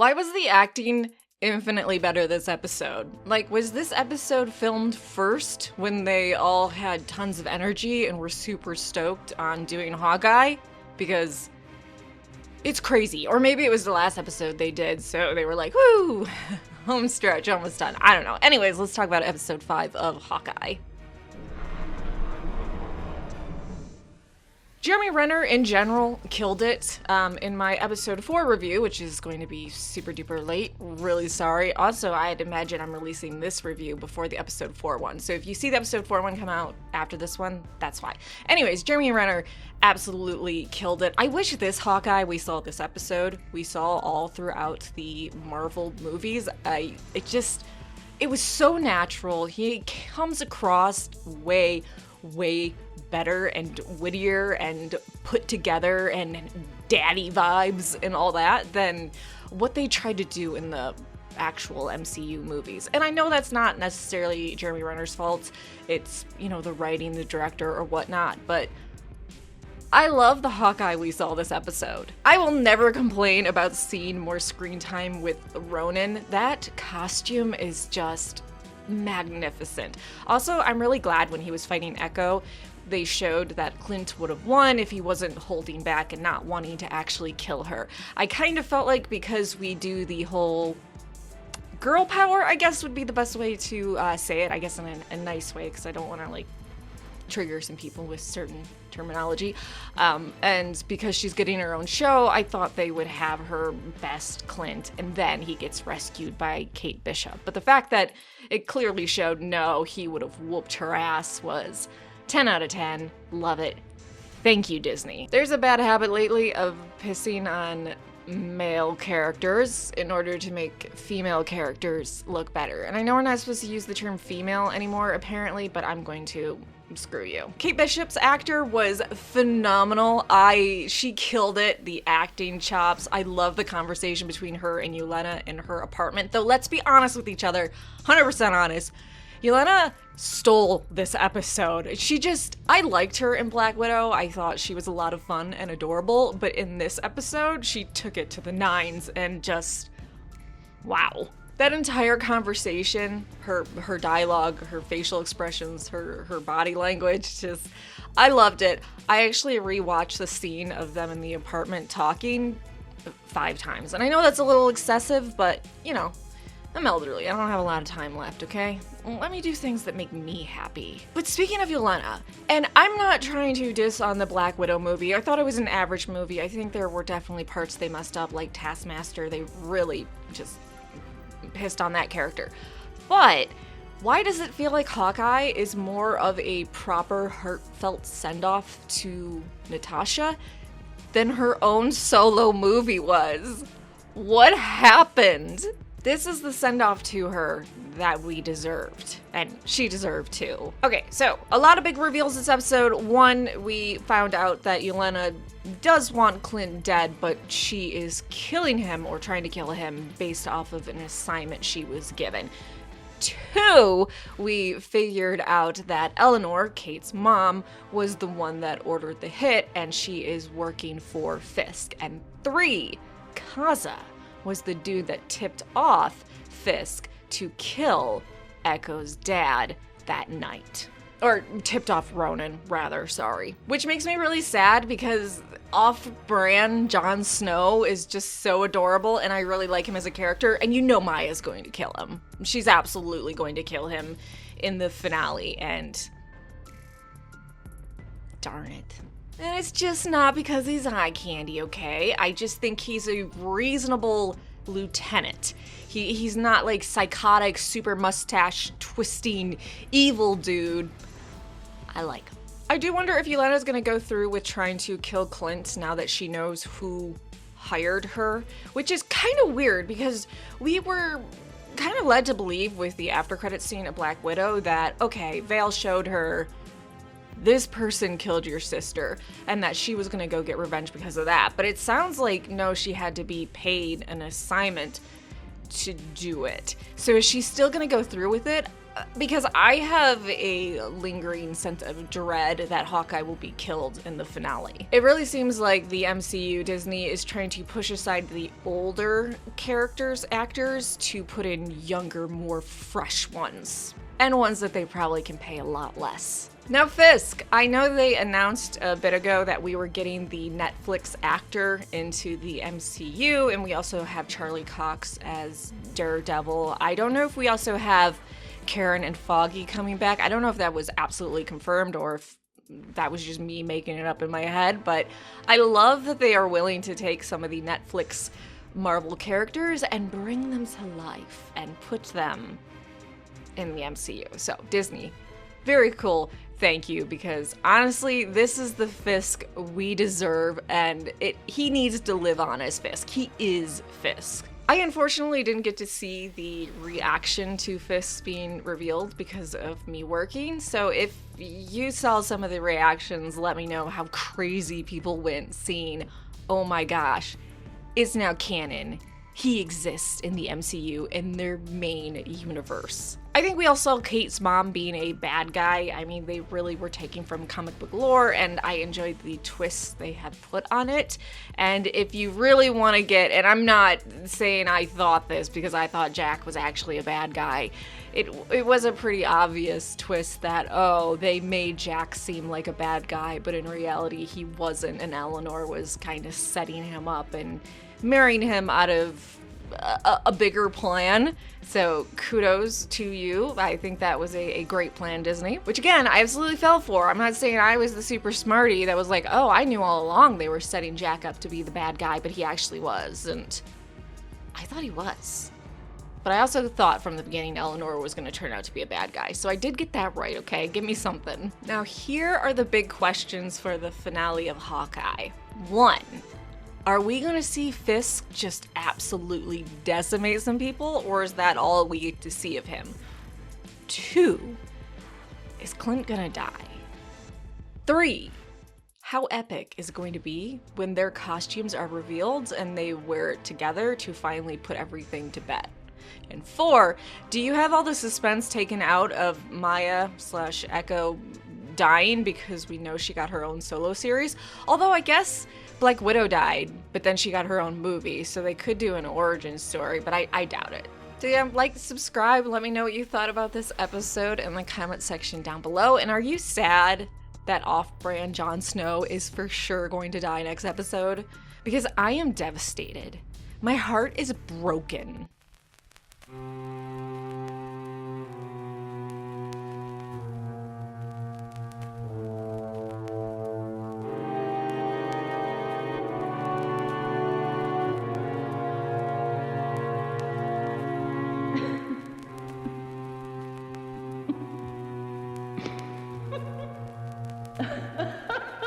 Why was the acting infinitely better this episode? Like, was this episode filmed first when they all had tons of energy and were super stoked on doing Hawkeye? Because it's crazy. Or maybe it was the last episode they did, so they were like, woo, home stretch, almost done. I don't know. Anyways, let's talk about episode 5 of Hawkeye. Jeremy Renner, in general, killed it. In my episode 4 review, which is going to be super duper late, really sorry. Also, I'd imagine I'm releasing this review before the episode 4 one. So if you see the episode 4 one come out after this one, that's why. Anyways, Jeremy Renner absolutely killed it. I wish this Hawkeye we saw this episode, we saw all throughout the Marvel movies. It was so natural. He comes across way better and wittier and put together and daddy vibes and all that than what they tried to do in the actual MCU movies. And I know that's not necessarily Jeremy Renner's fault. It's, the writing, the director, or whatnot, but I love the Hawkeye we saw this episode. I will never complain about seeing more screen time with Ronan. That costume is just magnificent. Also, I'm really glad when he was fighting Echo, they showed that Clint would have won if he wasn't holding back and not wanting to actually kill her. I kind of felt like because we do the whole girl power, I guess would be the best way to say it, I guess in a nice way, because I don't want to trigger some people with certain terminology. And because she's getting her own show, I thought they would have her best Clint, and then he gets rescued by Kate Bishop. But the fact that it clearly showed no, he would have whooped her ass was 10 out of 10. Love it. Thank you, Disney. There's a bad habit lately of pissing on male characters in order to make female characters look better. And I know we're not supposed to use the term female anymore, apparently, but I'm going to. Screw you. Kate Bishop's actor was phenomenal. She killed it. The acting chops. I love the conversation between her and Yelena in her apartment. Though let's be honest with each other, 100% honest. Yelena stole this episode. I liked her in Black Widow. I thought she was a lot of fun and adorable, but in this episode, she took it to the nines and just, wow. That entire conversation, her dialogue, her facial expressions, her body language, I loved it. I actually rewatched the scene of them in the apartment talking 5 times. And I know that's a little excessive, but, I'm elderly. I don't have a lot of time left, okay? Let me do things that make me happy. But speaking of Yelena, and I'm not trying to diss on the Black Widow movie. I thought it was an average movie. I think there were definitely parts they messed up, like Taskmaster. They really just pissed on that character. But why does it feel like Hawkeye is more of a proper heartfelt send-off to Natasha than her own solo movie was? What happened? This is the send-off to her that we deserved, and she deserved too. Okay, so a lot of big reveals this episode. One, we found out that Yelena does want Clint dead, but she is killing him or trying to kill him based off of an assignment she was given. 2, we figured out that Eleanor, Kate's mom, was the one that ordered the hit, and she is working for Fisk. And 3, Kaza was the dude that tipped off Fisk to kill Echo's dad that night. Or tipped off Ronan, rather, sorry. Which makes me really sad because off-brand Jon Snow is just so adorable and I really like him as a character, and Maya's going to kill him. She's absolutely going to kill him in the finale, and darn it. And it's just not because he's eye candy, okay? I just think he's a reasonable lieutenant. He's not like psychotic, super mustache twisting evil dude. I like him. I do wonder if Yelena's gonna go through with trying to kill Clint now that she knows who hired her, which is kind of weird because we were kind of led to believe with the after credits scene of Black Widow that, okay, Vale showed her this person killed your sister and that she was gonna go get revenge because of that. But it sounds like, no, she had to be paid an assignment to do it. So is she still gonna go through with it? Because I have a lingering sense of dread that Hawkeye will be killed in the finale. It really seems like the MCU Disney is trying to push aside the older actors to put in younger, more fresh ones. And ones that they probably can pay a lot less. Now Fisk, I know they announced a bit ago that we were getting the Netflix actor into the MCU, and we also have Charlie Cox as Daredevil. I don't know if we also have Karen and Foggy coming back. I don't know if that was absolutely confirmed or if that was just me making it up in my head, but I love that they are willing to take some of the Netflix Marvel characters and bring them to life and put them in the MCU. So Disney, very cool. Thank you, because honestly, this is the Fisk we deserve, and he needs to live on as Fisk. He is Fisk. I unfortunately didn't get to see the reaction to Fisk being revealed because of me working, so if you saw some of the reactions, let me know how crazy people went seeing, oh my gosh, it's now canon. He exists in the MCU in their main universe. I think we all saw Kate's mom being a bad guy. I mean, they really were taken from comic book lore, and I enjoyed the twists they had put on it. And if you really want to get, and I'm not saying I thought this because I thought Jack was actually a bad guy, it was a pretty obvious twist that, oh, they made Jack seem like a bad guy, but in reality he wasn't, and Eleanor was kind of setting him up and marrying him out of a bigger plan. So kudos to you. I think that was a great plan, Disney, which again, I absolutely fell for. I'm not saying I was the super smarty that was like, oh, I knew all along they were setting Jack up to be the bad guy, but he actually was, and I thought he was. But I also thought from the beginning Eleanor was going to turn out to be a bad guy, so I did get that right, okay? Give me something. Now here are the big questions for the finale of Hawkeye. 1. Are we gonna see Fisk just absolutely decimate some people, or is that all we get to see of him? 2. Is Clint gonna die? 3. How epic is it going to be when their costumes are revealed and they wear it together to finally put everything to bed? And 4, do you have all the suspense taken out of Maya/Echo dying because we know she got her own solo series? Although I guess Black Widow died, but then she got her own movie, so they could do an origin story, but I doubt it. So yeah, like, subscribe, let me know what you thought about this episode in the comment section down below, and are you sad that off-brand Jon Snow is for sure going to die next episode? Because I am devastated. My heart is broken.